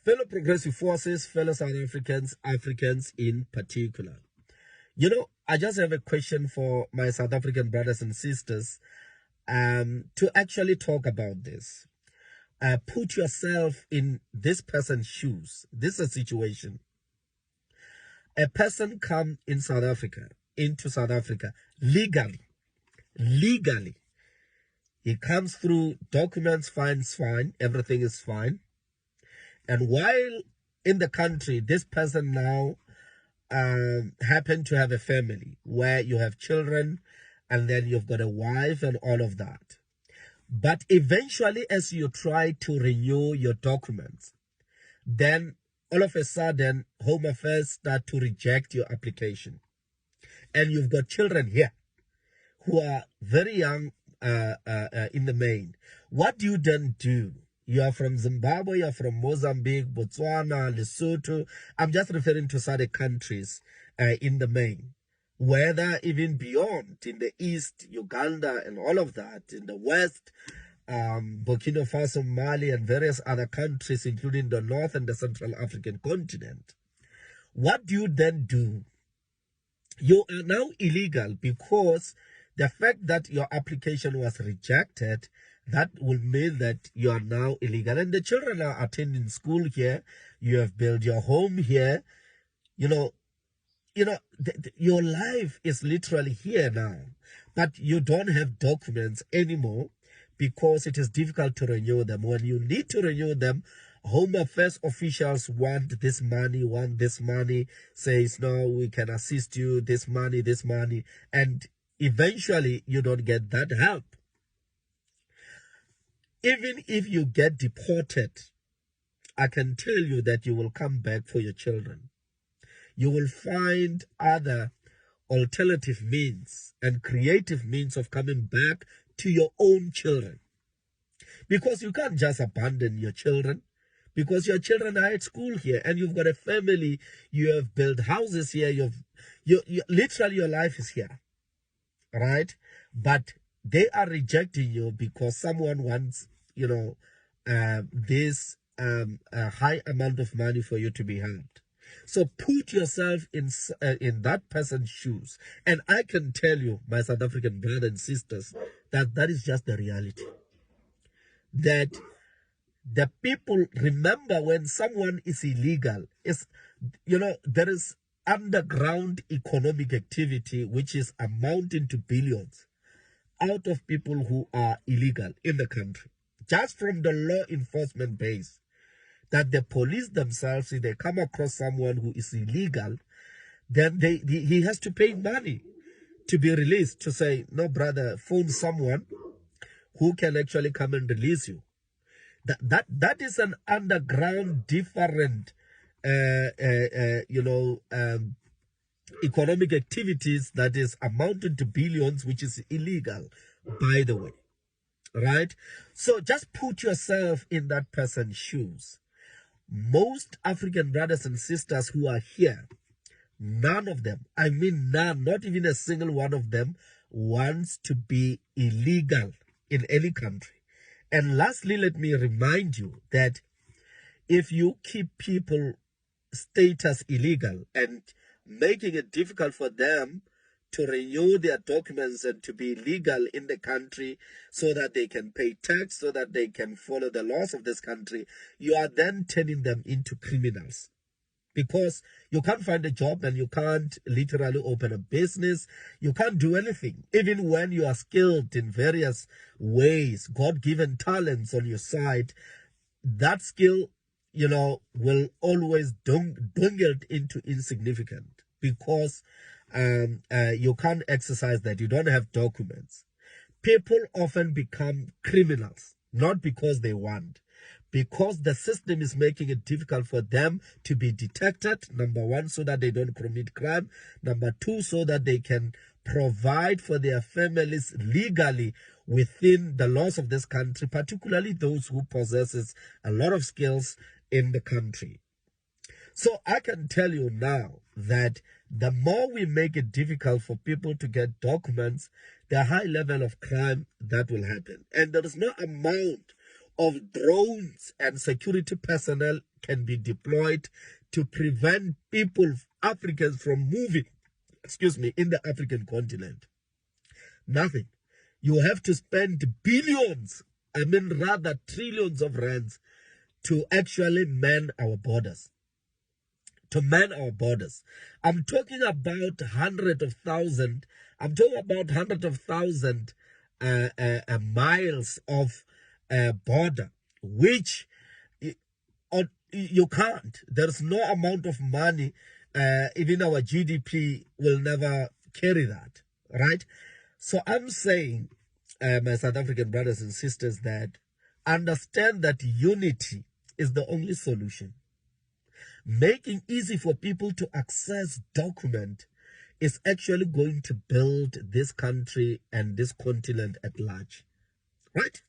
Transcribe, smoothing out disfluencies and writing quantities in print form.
Fellow progressive forces, fellow South Africans, Africans in particular. You know, I just have a question for my South African brothers and sisters to actually talk about this. Put yourself in this person's shoes. This is a situation. A person come into South Africa legally. He comes through documents, fine, everything is fine. And while in the country, this person now happen to have a family where you have children and then you've got a wife and all of that. But eventually, as you try to renew your documents, then all of a sudden, Home Affairs start to reject your application. And you've got children here who are very young in the main. What do you then do? You are from Zimbabwe, you are from Mozambique, Botswana, Lesotho. I'm just referring to certain countries in the main. Whether even beyond, in the east, Uganda and all of that, in the west, Burkina Faso, Mali, and various other countries, including the North and the Central African continent. What do you then do? You are now illegal because the fact that your application was rejected, that will mean that you are now illegal. And the children are attending school here. You have built your home here. Your life is literally here now. But you don't have documents anymore because it is difficult to renew them. When you need to renew them, Home Affairs officials want this money, says, no, we can assist you, this money, and eventually you don't get that help. Even if you get deported, I can tell you that you will come back for your children. You will find other alternative means and creative means of coming back to your own children. Because you can't just abandon your children, because your children are at school here and you've got a family, you have built houses here, literally your life is here, right? But they are rejecting you because someone wants, this high amount of money for you to be helped. So put yourself in that person's shoes. And I can tell you, my South African brothers and sisters, that is just the reality. That the people remember when someone is illegal, there is underground economic activity which is amounting to billions out of people who are illegal in the country. Just from the law enforcement base, that the police themselves, if they come across someone who is illegal, then he has to pay money to be released, to say, no, brother, phone someone who can actually come and release you. That is an underground, different, economic activities that is amounted to billions, which is illegal, by the way. Right? So just put yourself in that person's shoes. Most African brothers and sisters who are here, none of them, I mean none, not even a single one of them, wants to be illegal in any country. And lastly, let me remind you that if you keep people status illegal and making it difficult for them to renew their documents and to be legal in the country so that they can pay tax, so that they can follow the laws of this country, you are then turning them into criminals. Because you can't find a job and you can't literally open a business. You can't do anything. Even when you are skilled in various ways, God-given talents on your side, that skill, will always dwindle into insignificant because you can't exercise that. You don't have documents. People often become criminals, not because they want, because the system is making it difficult for them to be detected, number one, so that they don't commit crime, number two, so that they can provide for their families legally within the laws of this country, particularly those who possesses a lot of skills in the country. So I can tell you now that the more we make it difficult for people to get documents, the high level of crime that will happen. And there is no amount of drones and security personnel can be deployed to prevent people, Africans, from moving, in the African continent. Nothing. You have to spend billions, rather trillions of rands to actually man our borders. I'm talking about hundreds of thousands. I'm talking about hundreds of thousands miles of border, which you can't. There's no amount of money, even our GDP will never carry that, right? So I'm saying, my South African brothers and sisters, that understand that unity is the only solution. Making easy for people to access document is actually going to build this country and this continent at large, right?